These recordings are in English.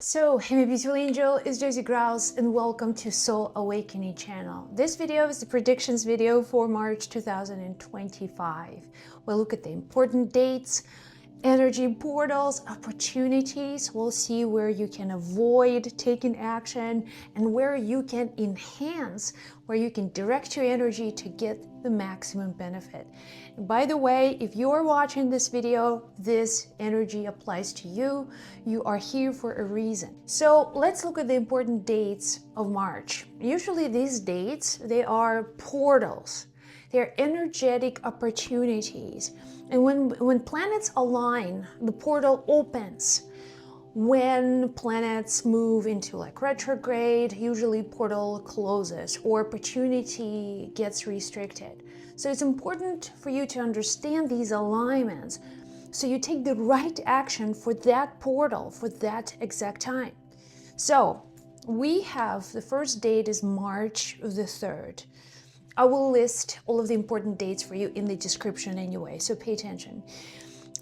So, hey my beautiful angel, it's Josie Grouse and welcome to Soul Awakening channel. This video is the predictions video for March 2025. We'll look at the important dates, energy portals, opportunities. We'll see where you can avoid taking action and where you can enhance, where you can direct your energy to get the maximum benefit. And by the way, if you're watching this video, this energy applies to you. You are here for a reason. So let's look at the important dates of March. Usually these dates, they are portals. They're energetic opportunities. And when planets align, the portal opens. When planets move into like retrograde, usually portal closes or opportunity gets restricted. So it's important for you to understand these alignments so you take the right action for that portal, for that exact time. So we have, the first date is March the 3rd. I will list all of the important dates for you in the description anyway, so pay attention.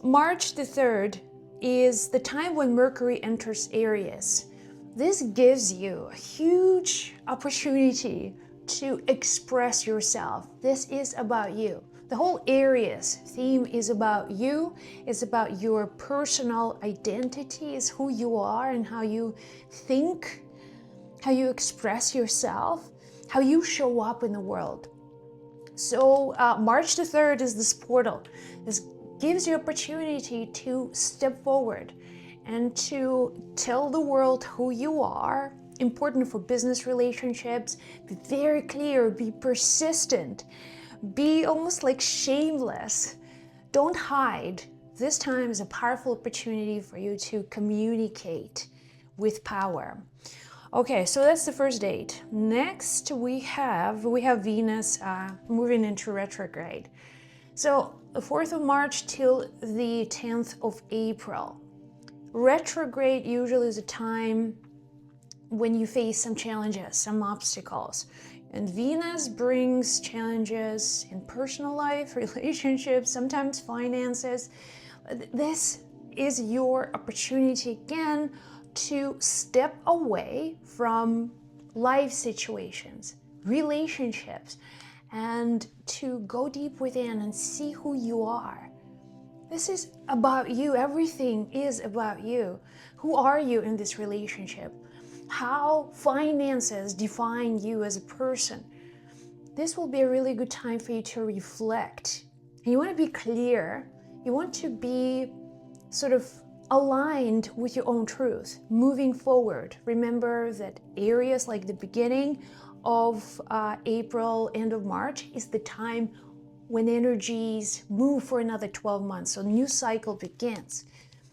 March the 3rd is the time when Mercury enters Aries. This gives you a huge opportunity to express yourself. This is about you. The whole Aries theme is about you. It's about your personal identity, is who you are and how you think, how you express yourself, how you show up in the world. So March the 3rd is this portal. This gives you opportunity to step forward and to tell the world who you are. Important for business relationships. Be very clear, be persistent, be almost like shameless. Don't hide. This time is a powerful opportunity for you to communicate with power. Okay, so that's the first date. Next we have Venus moving into retrograde. So the 4th of March till the 10th of April. Retrograde usually is a time when you face some challenges, some obstacles. And Venus brings challenges in personal life, relationships, sometimes finances. This is your opportunity again to step away from life situations, relationships, and to go deep within and see who you are. This is about you. Everything is about you. Who are you in this relationship? How finances define you as a person? This will be a really good time for you to reflect. And you want to be clear. You want to be sort of aligned with your own truth, moving forward. Remember that Aries, like the beginning of April, end of March, is the time when energies move for another 12 months. So a new cycle begins.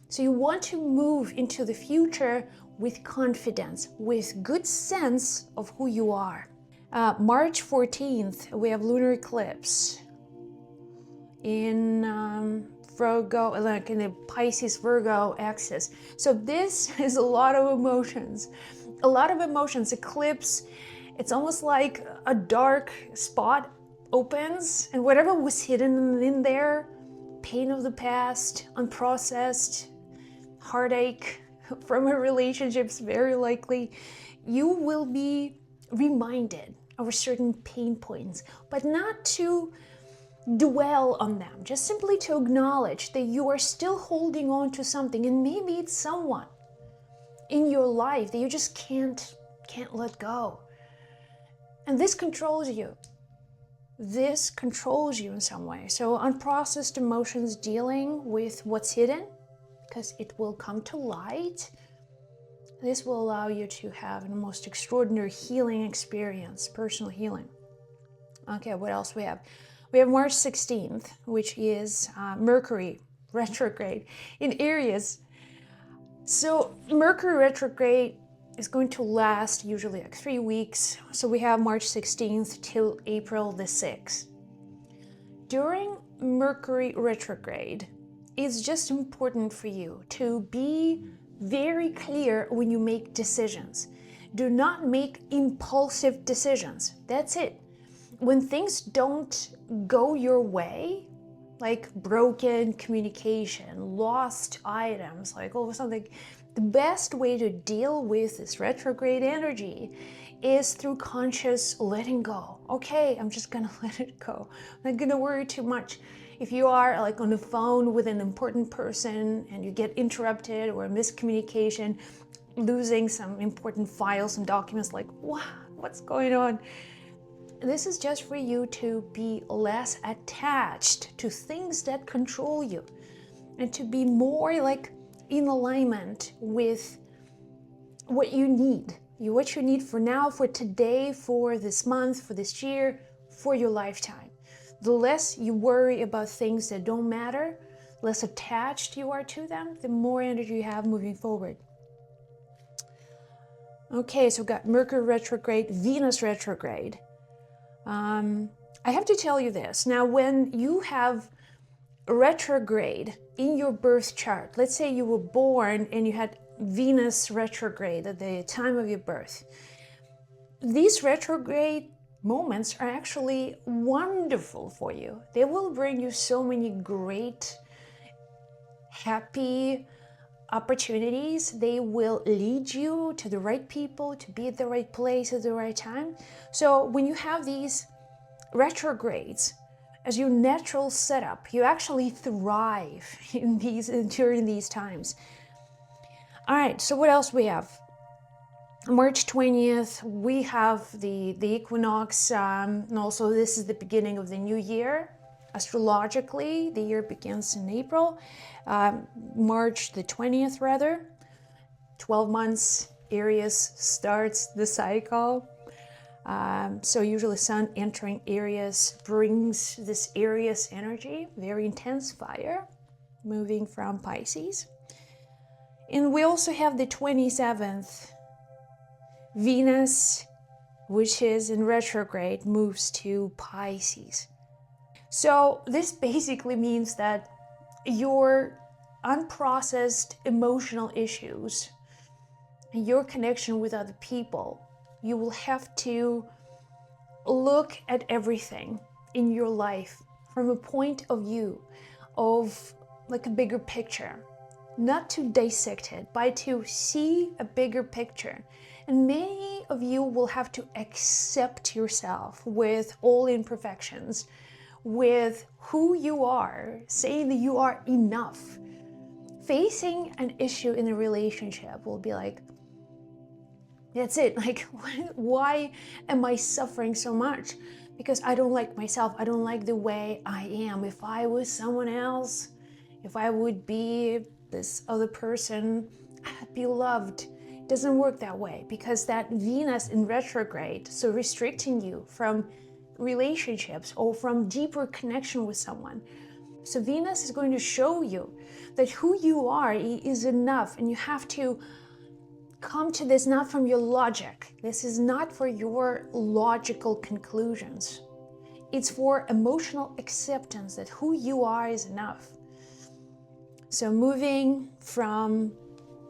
So you want to move into the future with confidence, with good sense of who you are. March 14th, we have Lunar Eclipse in Virgo, like in the Pisces Virgo axis. So this is a lot of emotions. A lot of emotions. Eclipse, it's almost like a dark spot opens and whatever was hidden in there, pain of the past, unprocessed, heartache from a relationships, very likely, you will be reminded of certain pain points, but not to dwell on them, just simply to acknowledge that you are still holding on to something, and maybe it's someone in your life that you just can't let go. And this controls you. This controls you in some way. So unprocessed emotions, dealing with what's hidden, because it will come to light. This will allow you to have the most extraordinary healing experience, personal healing. Okay, what else we have? We have March 16th, which is Mercury retrograde in Aries. So Mercury retrograde is going to last usually like 3 weeks. So we have March 16th till April the 6th. During Mercury retrograde, it's just important for you to be very clear when you make decisions. Do not make impulsive decisions. That's it. When things don't go your way, like broken communication, lost items, like all of a sudden The best way to deal with this retrograde energy is through conscious letting go. Okay, I'm just gonna let it go. I'm not gonna worry too much. If you are like on the phone with an important person and you get interrupted or miscommunication, losing some important files, some documents, like, wow, what's going on? This is just for you to be less attached to things that control you and to be more like in alignment with what you need. What you need for now, for today, for this month, for this year, for your lifetime. The less you worry about things that don't matter, less attached you are to them, the more energy you have moving forward. Okay, so we've got Mercury retrograde, Venus retrograde. I have to tell you this. Now, when you have retrograde in your birth chart, let's say you were born and you had Venus retrograde at the time of your birth, these retrograde moments are actually wonderful for you. They will bring you so many great, happy opportunities. They will lead you to the right people, to be at the right place at the right time. So when you have these retrogrades as your natural setup, you actually thrive in during these times. All right, so what else we have? March 20th, we have the equinox, and also this is the beginning of the new year. Astrologically, the year begins in April, March the 20th rather. 12 months, Aries starts the cycle. So usually Sun entering Aries brings this Aries energy, very intense fire, moving from Pisces. And we also have the 27th, Venus, which is in retrograde, moves to Pisces. So this basically means that your unprocessed emotional issues and your connection with other people, you will have to look at everything in your life from a point of view of like a bigger picture. Not to dissect it, but to see a bigger picture. And many of you will have to accept yourself with all imperfections, with who you are, saying that you are enough. Facing an issue in a relationship will be like, that's it. Like, why am I suffering so much? Because I don't like myself. I don't like the way I am. If I was someone else, if I would be this other person, I'd be loved. It doesn't work that way because that Venus in retrograde, so restricting you from relationships or from deeper connection with someone. So Venus is going to show you that who you are is enough, and you have to come to this not from your logic. This is not for your logical conclusions. It's for emotional acceptance that who you are is enough. So moving from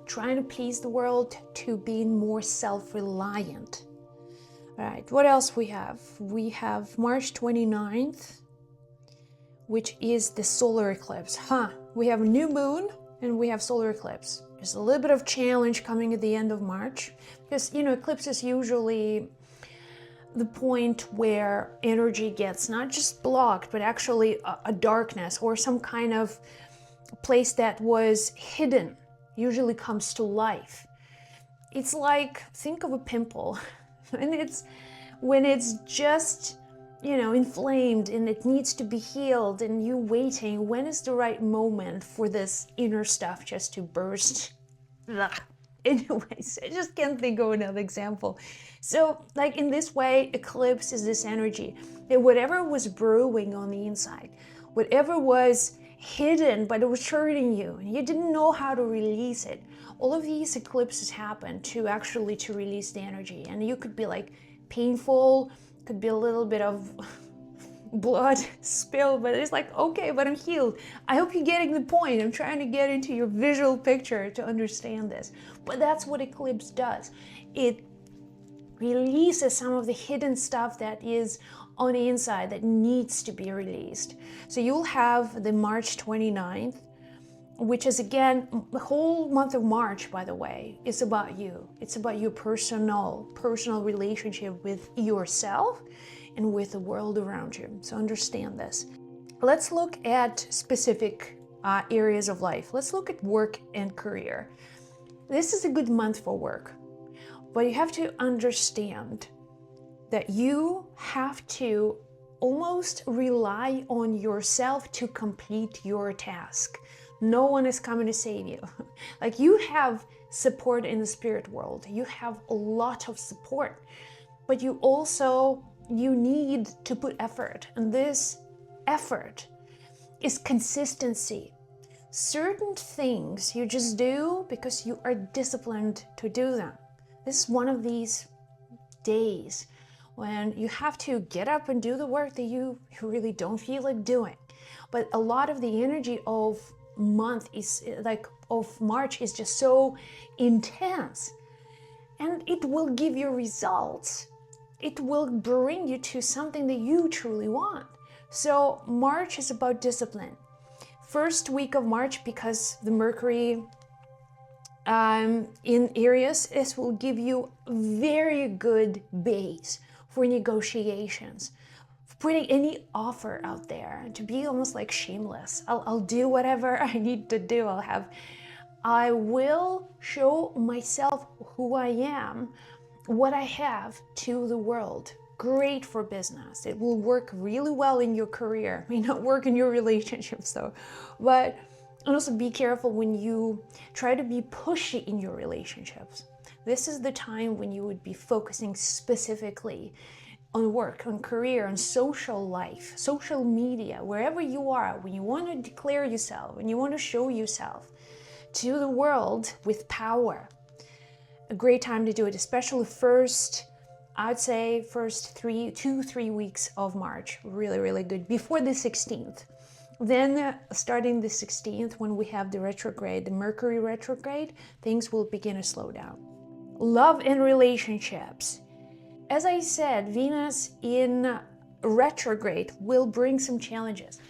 trying to please the world to being more self-reliant. All right, what else we have? We have March 29th, which is the solar eclipse. We have a new moon and we have solar eclipse. There's a little bit of challenge coming at the end of March because, you know, eclipse is usually the point where energy gets not just blocked, but actually a darkness or some kind of place that was hidden usually comes to life. It's like, think of a pimple and when it's just, you know, inflamed and it needs to be healed and you waiting, when is the right moment for this inner stuff just to burst? Anyways, I just can't think of another example. So like in this way, eclipse is this energy that whatever was brewing on the inside, whatever was hidden but it was hurting you and you didn't know how to release it, all of these eclipses happen to release the energy. And you could be like painful, could be a little bit of blood spill, but it's like, okay, but I'm healed. I hope you're getting the point. I'm trying to get into your visual picture to understand this. But that's what eclipse does. It releases some of the hidden stuff that is on the inside that needs to be released. So you'll have the March 29th which is, again, the whole month of March, by the way, is about you. It's about your personal relationship with yourself and with the world around you. So understand this. Let's look at specific areas of life. Let's look at work and career. This is a good month for work, but you have to understand that you have to almost rely on yourself to complete your task. No one is coming to save you. Like, you have support in the spirit world. You have a lot of support, but you need to put effort. And this effort is consistency. Certain things you just do because you are disciplined to do them. This is one of these days when you have to get up and do the work that you really don't feel like doing. But a lot of the energy of March is just so intense, and it will give you results. It will bring you to something that you truly want. So March is about discipline. First week of March, because the Mercury in Aries, this will give you very good base for negotiations, for putting any offer out there, to be almost like shameless. I'll do whatever I need to do. I will show myself who I am, what I have to the world. Great for business. It will work really well in your career. It may not work in your relationships though, but and also be careful when you try to be pushy in your relationships. This is the time when you would be focusing specifically on work, on career, on social life, social media, wherever you are, when you want to declare yourself, when you want to show yourself to the world with power. A great time to do it, especially I'd say first 3 weeks of March. Really, really good. Before the 16th. Then starting the 16th, when we have the retrograde, the Mercury retrograde, things will begin to slow down. Love and relationships. As I said, Venus in retrograde will bring some challenges.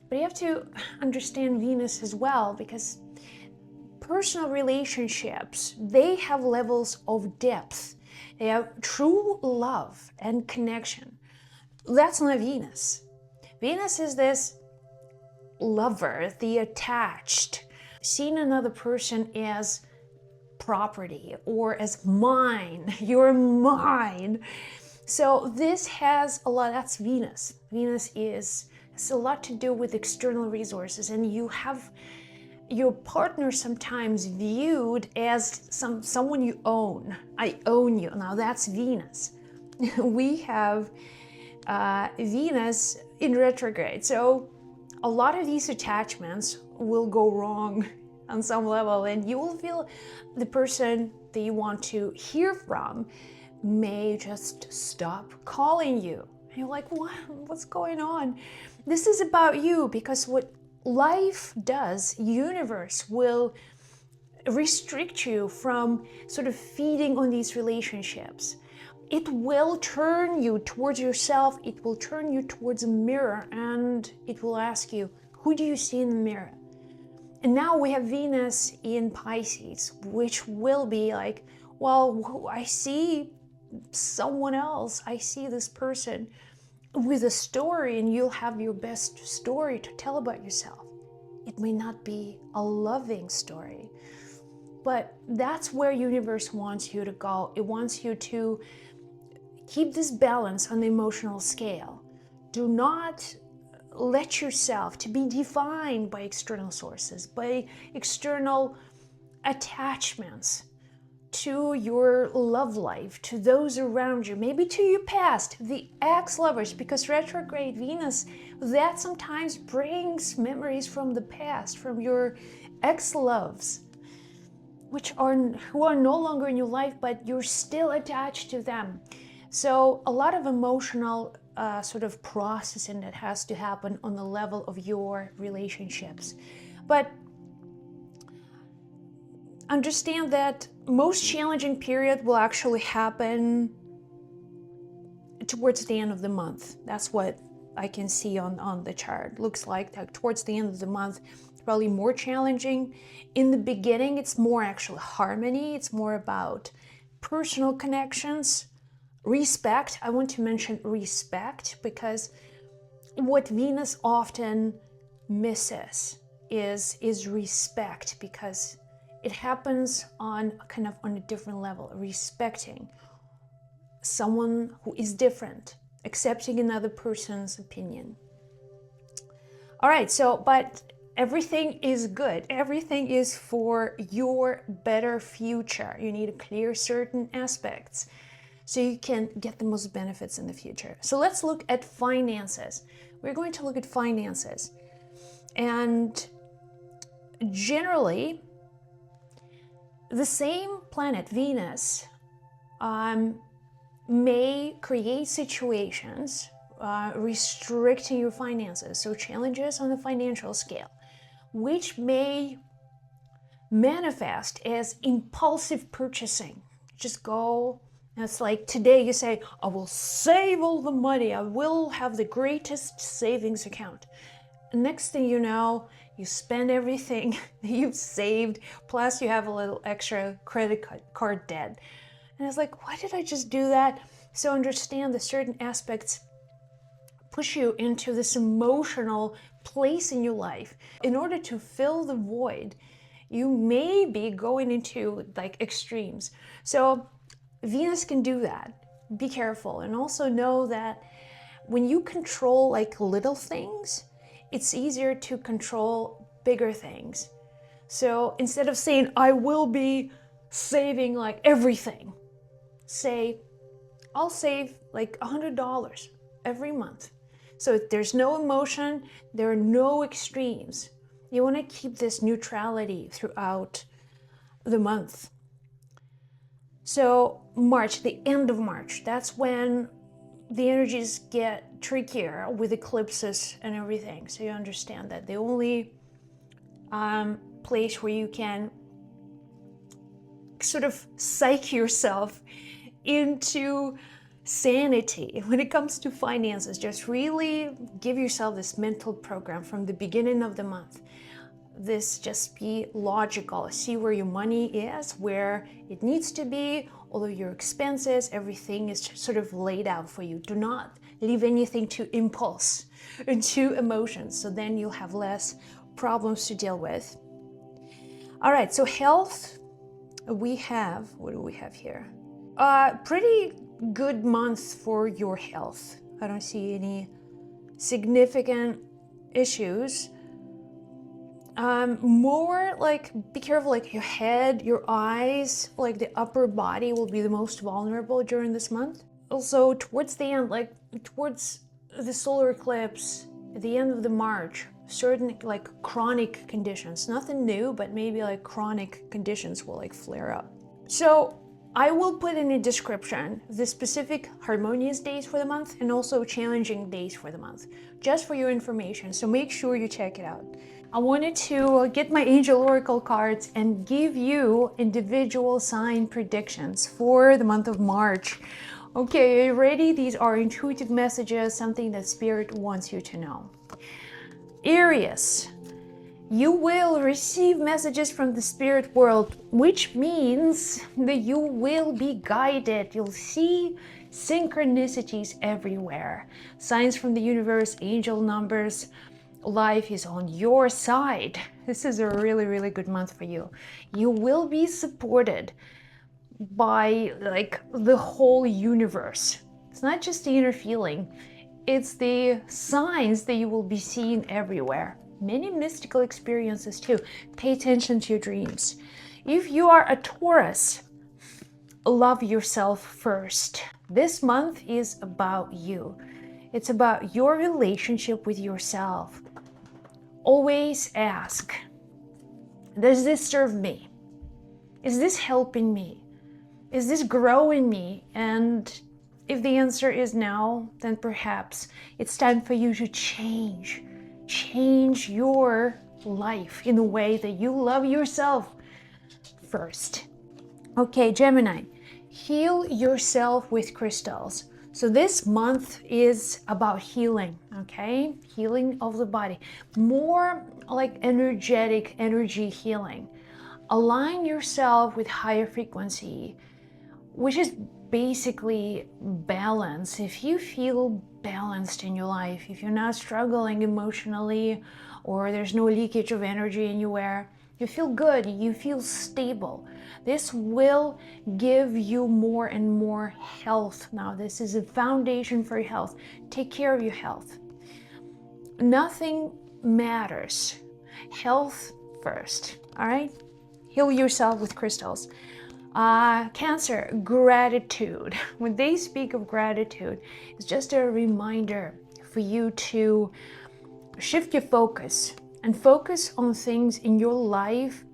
But you have to understand Venus as well, because personal relationships, they have levels of depth. They have true love and connection. That's not Venus. Venus is this lover, the attached, seeing another person as property or as mine. You're mine. So this has a lot, that's Venus. Venus has a lot to do with external resources, and you have your partner sometimes viewed as someone you own. I own you. Now that's Venus. We have Venus in retrograde. So a lot of these attachments will go wrong on some level, and you will feel the person that you want to hear from may just stop calling you. And you're like, what's going on? This is about you, because what life does, universe will restrict you from sort of feeding on these relationships. It will turn you towards yourself. It will turn you towards a mirror, and it will ask you, who do you see in the mirror? And now we have Venus in Pisces, which will be like, well, I see someone else. I see this person with a story, and you'll have your best story to tell about yourself. It may not be a loving story, but that's where universe wants you to go. It wants you to keep this balance on the emotional scale. Do not let yourself to be defined by external sources, by external attachments to your love life, to those around you, maybe to your past, the ex-lovers, because retrograde Venus, that sometimes brings memories from the past, from your ex-loves, who are no longer in your life, but you're still attached to them. So a lot of emotional sort of processing that has to happen on the level of your relationships. But understand that most challenging period will actually happen towards the end of the month. That's what I can see on the chart. Looks like towards the end of the month, probably more challenging. In the beginning, it's more actually harmony. It's more about personal connections, respect. I want to mention respect because what Venus often misses is respect, because it happens on kind of on a different level, respecting someone who is different, accepting another person's opinion. All right, so, but everything is good. Everything is for your better future. You need to clear certain aspects so you can get the most benefits in the future. So let's look at finances. We're going to look at finances. And generally, the same planet, Venus, may create situations restricting your finances, so challenges on the financial scale, which may manifest as impulsive purchasing. Just go, and it's like today you say, I will save all the money, I will have the greatest savings account. Next thing you know, you spend everything you've saved, plus you have a little extra credit card debt. And it's like, why did I just do that? So understand that certain aspects push you into this emotional place in your life. In order to fill the void, you may be going into like extremes. So Venus can do that. Be careful. And also know that when you control like little things, it's easier to control bigger things. So instead of saying, I will be saving like everything, say, I'll save like $100 every month. So there's no emotion, there are no extremes. You want to keep this neutrality throughout the month. So March, the end of March, that's when the energies get trickier with eclipses and everything. So you understand that the only place where you can sort of psych yourself into sanity when it comes to finances, just really give yourself this mental program from the beginning of the month. This just be logical. See where your money is, where it needs to be, all of your expenses, everything is sort of laid out for you. Do not leave anything to impulse and to emotions. So then you'll have less problems to deal with. All right, so health, we have, what do we have here? Pretty good month for your health. I don't see any significant issues. More like, be careful, like your head, your eyes, like the upper body will be the most vulnerable during this month. Also, towards the end, like towards the solar eclipse, at the end of the March, certain like chronic conditions, nothing new, but maybe like chronic conditions will like flare up. So I will put in a description the specific harmonious days for the month and also challenging days for the month, just for your information. So make sure you check it out. I wanted to get my angel oracle cards and give you individual sign predictions for the month of March. Okay, are you ready? These are intuitive messages, something that Spirit wants you to know. Aries, you will receive messages from the spirit world, which means that you will be guided. You'll see synchronicities everywhere. Signs from the universe, angel numbers. Life is on your side. This is a really, really good month for you. You will be supported by like the whole universe. It's not just the inner feeling. It's the signs that you will be seeing everywhere. Many mystical experiences too. Pay attention to your dreams. If you are a Taurus, love yourself first. This month is about you. It's about your relationship with yourself. Always ask, does this serve me? Is this helping me? Is this growing me? And if the answer is no, then perhaps it's time for you to change your life in a way that you love yourself first. Okay, Gemini, heal yourself with crystals. So this month is about healing, okay? Healing of the body. More like energy healing. Align yourself with higher frequency, which is basically balance. If you feel balanced in your life, if you're not struggling emotionally, or there's no leakage of energy anywhere, you feel good, you feel stable. This will give you more and more health. Now, this is a foundation for your health. Take care of your health. Nothing matters. Health first, all right? Heal yourself with crystals. Cancer, gratitude. When they speak of gratitude, it's just a reminder for you to shift your focus and focus on things in your life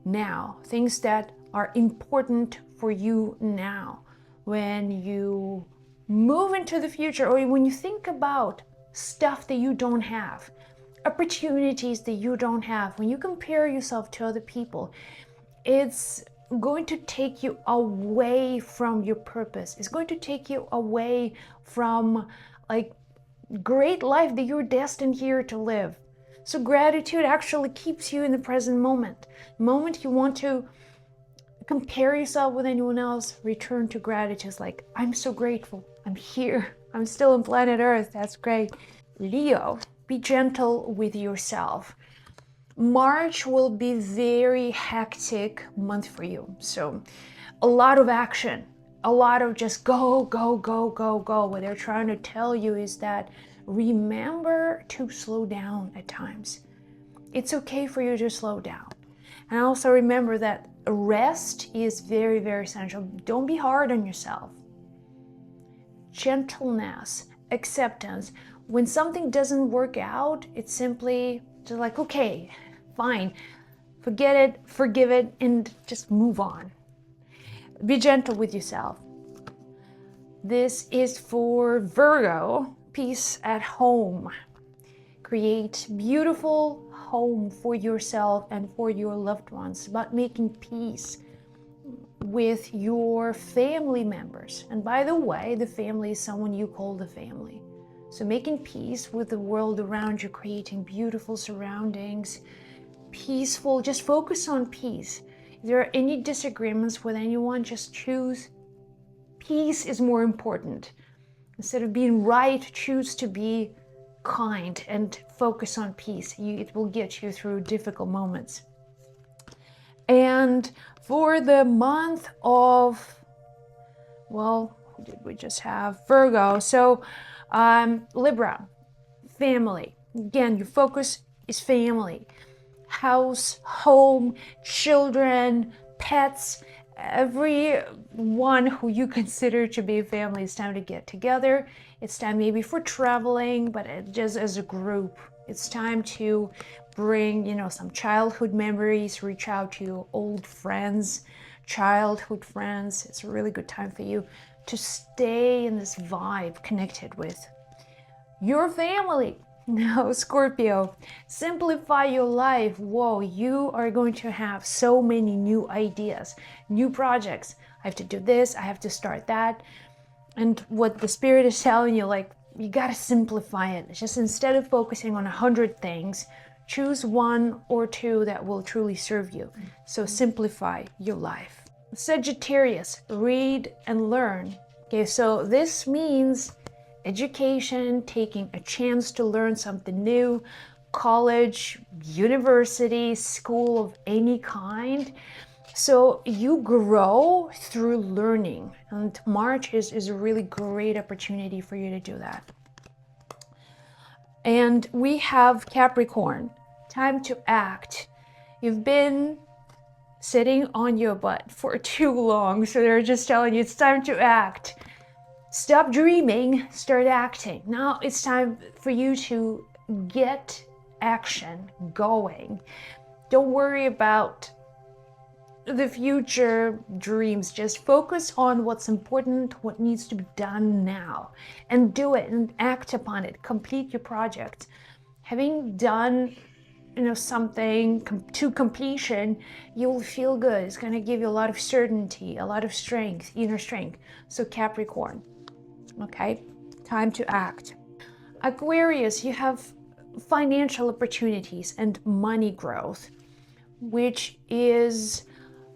now, things that are important for you now. When you move into the future, or when you think about stuff that you don't have, opportunities that you don't have, when you compare yourself to other people, it's going to take you away from your purpose. It's going to take you away from like great life that you're destined here to live. So gratitude actually keeps you in the present moment. The moment you want to compare yourself with anyone else, return to gratitude. It's like, I'm so grateful. I'm here. I'm still on planet Earth. That's great. Leo, be gentle with yourself. March will be very hectic month for you. So a lot of action, a lot of just go, go, go, go, go. What they're trying to tell you is that remember to slow down at times. It's okay for you to slow down. And also remember that rest is very, very essential. Don't be hard on yourself. Gentleness, acceptance. When something doesn't work out, it's simply just like, okay, fine, forget it, forgive it, and just move on. Be gentle with yourself. This is for Virgo. Peace at home. Create beautiful home for yourself and for your loved ones. About making peace with your family members. And by the way, the family is someone you call the family. So making peace with the world around you, creating beautiful surroundings, peaceful, just focus on peace. If there are any disagreements with anyone, just choose peace is more important. Instead of being right, choose to be kind and focus on peace. It will get you through difficult moments. And for the month of, well, who did we just have? Virgo. So Libra, family. Again, your focus is family. House, home, children, pets, everyone who you consider to be a family. It's time to get together. It's time maybe for traveling, but just as a group. It's time to bring, some childhood memories, reach out to your old friends, childhood friends. It's a really good time for you to stay in this vibe connected with your family. Now, Scorpio, simplify your life. Whoa, you are going to have so many new ideas, new projects. I have to do this, I have to start that. And what the spirit is telling you, like, you got to simplify it. It's just instead of focusing on 100 things, choose 1 or 2 that will truly serve you. So simplify your life. Sagittarius, read and learn. Okay, so this means education, taking a chance to learn something new, college, university, school of any kind. So you grow through learning, and March is a really great opportunity for you to do that. And we have Capricorn, time to act. You've been sitting on your butt for too long, so they're just telling you it's time to act. Stop dreaming, start acting. Now it's time for you to get action going. Don't worry about the future dreams. Just focus on what's important, what needs to be done now, and do it and act upon it. Complete your project. Having done something to completion, you will feel good. It's going to give you a lot of certainty, a lot of strength, inner strength. So Capricorn. Okay, time to act. Aquarius, you have financial opportunities and money growth, which is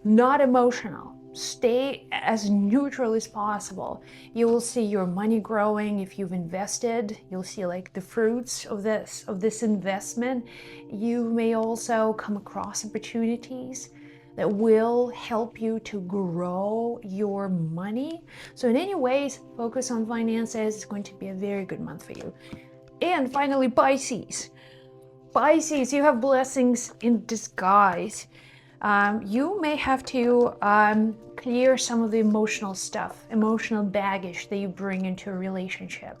not emotional. Stay as neutral as possible. You will see your money growing if you've invested. You'll see like the fruits of this investment. You may also come across opportunities that will help you to grow your money. So in any ways, focus on finances. It's going to be a very good month for you. And finally, Pisces. Pisces, you have blessings in disguise. You may have to clear some of the emotional stuff, emotional baggage that you bring into a relationship.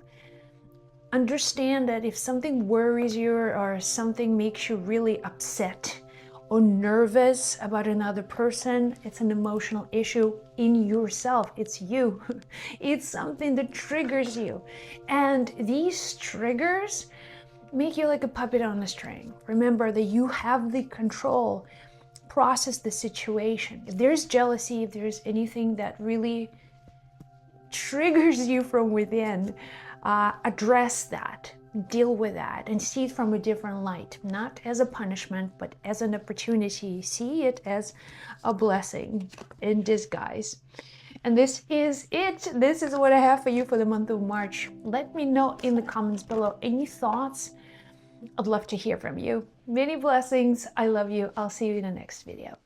Understand that if something worries you or something makes you really upset or nervous about another person, it's an emotional issue in yourself. It's you. It's something that triggers you. And these triggers make you like a puppet on a string. Remember that you have the control. Process the situation. If there's jealousy, if there's anything that really triggers you from within, address that, deal with that, and see it from a different light, not as a punishment, but as an opportunity. See it as a blessing in disguise. And this is it. This is what I have for you for the month of March. Let me know in the comments below any thoughts. I'd love to hear from you. Many blessings. I love you. I'll see you in the next video.